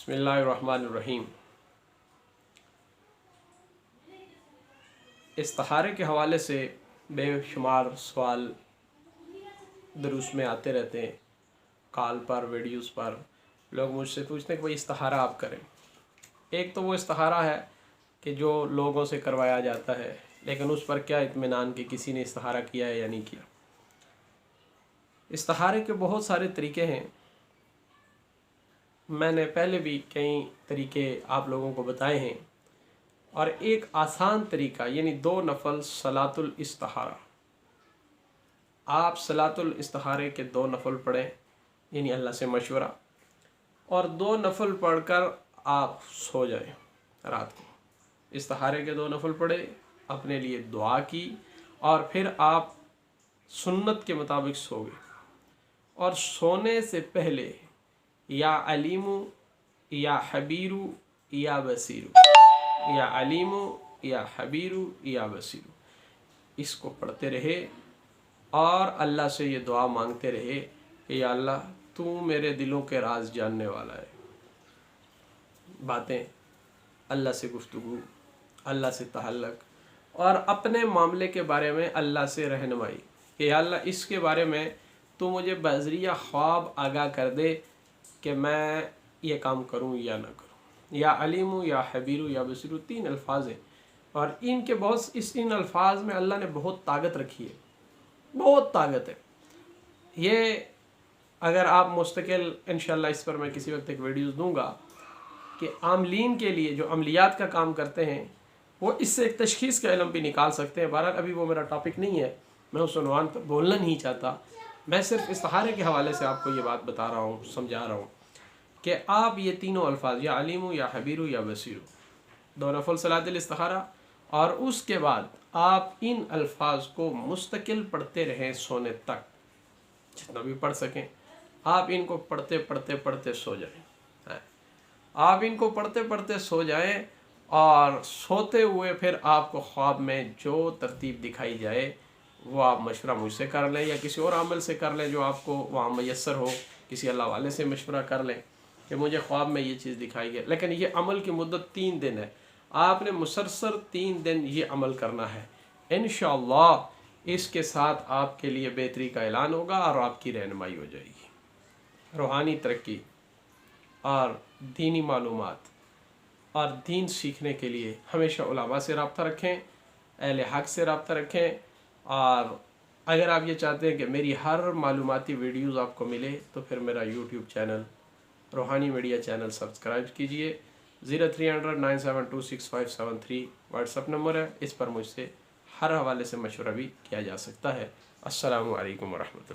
बिस्मिल्लाहिर्रहमानिर्रहीम। इस्तिखारे के हवाले से बेशुमार सवाल दुरुस में आते रहते हैं। कॉल पर, वीडियोस पर लोग मुझसे पूछते हैं कि भाई इस्तिखारा आप करें। एक तो वो इस्तिखारा है कि जो लोगों से करवाया जाता है, लेकिन उस पर क्या इत्मीनान कि किसी ने इस्तिखारा किया है या नहीं किया। इस्तिखारे के बहुत सारे तरीके हैं। मैंने पहले भी कई तरीके आप लोगों को बताए हैं, और एक आसान तरीका यानी 2 नफल सलातुल इस्तिखारा। आप सलातुल इस्तिखारे के 2 नफल पढ़ें, यानी अल्लाह से मशवरा, और 2 नफल पढ़कर आप सो जाएं। रात को इस्तिखारे के 2 नफल पढ़े, अपने लिए दुआ की, और फिर आप सुन्नत के मुताबिक सो गए। और सोने से पहले या अलीमु या हबीरू या बसीरू, या अलीमु या हबीरू या बसीरू, इसको पढ़ते रहे और अल्लाह से ये दुआ मांगते रहे कि या अल्लाह तू मेरे दिलों के राज जानने वाला है। बातें, अल्लाह से गुफ्तगू, अल्लाह से तहल्लुक, और अपने मामले के बारे में अल्लाह से रहनुमाई कि या अल्लाह इसके बारे में तू मुझे बज़रिया ख्वाब आगाह कर दे कि मैं ये काम करूं या ना करूं। या अलीमु या हबीरू या बसीरू 3 अल्फाज हैं, और इनके इन अल्फाज में अल्लाह ने बहुत ताकत रखी है, बहुत ताकत है। ये अगर आप मुस्तकिल इंशाल्लाह इस पर मैं किसी वक्त एक वीडियोस दूंगा कि आमलीन के लिए जो अमलियात का काम करते हैं वो इससे एक तशखीस का इल्म भी निकाल सकते हैं। बहरहाल अभी वो मेरा टॉपिक नहीं है, मैं उस उन्वान पर बोलना नहीं चाहता। मैं सिर्फ इस्तिखारे के हवाले से आपको ये बात बता रहा हूँ, समझा रहा हूँ कि आप ये तीनों अल्फाज या अलीमु या हबीरू या बसीरू 2 नफल सलातुल इस्तिखारा, और उसके बाद आप इन अल्फाज को मुस्तकिल पढ़ते रहें सोने तक, जितना भी पढ़ सकें। आप इनको पढ़ते पढ़ते पढ़ते सो जाएं। आप इनको पढ़ते पढ़ते सो जाएं, और सोते हुए फिर आपको ख्वाब में जो तरतीब दिखाई जाए वो आप मशवरा मुझसे कर लें या किसी और अमल से कर लें जो आपको वहाँ मैसर हो। किसी अल्लाह वाले से मशवरा कर लें कि मुझे ख्वाब में ये चीज़ दिखाई गई। लेकिन ये अमल की मुद्दत 3 दिन है। आपने मुसलसल 3 दिन ये अमल करना है। इंशाअल्लाह इसके साथ आपके लिए बेहतरी का ऐलान होगा और आपकी रहनुमाई हो जाएगी। रूहानी तरक्की और दीनी मालूमात और दीन सीखने के लिए हमेशा उलमा से रब्ता रखें, अहले हक़ से रब्ता रखें। और अगर आप ये चाहते हैं कि मेरी हर मालूमाती वीडियोज़ आपको मिले तो फिर मेरा यूट्यूब चैनल रूहानी मीडिया चैनल सब्सक्राइब कीजिए। 0300 972 6573 व्हाट्सअप नंबर है। इस पर मुझसे हर हवाले से मशवरा भी किया जा सकता है। अस्सलामु अलैकुम वरहमतुल्लाह।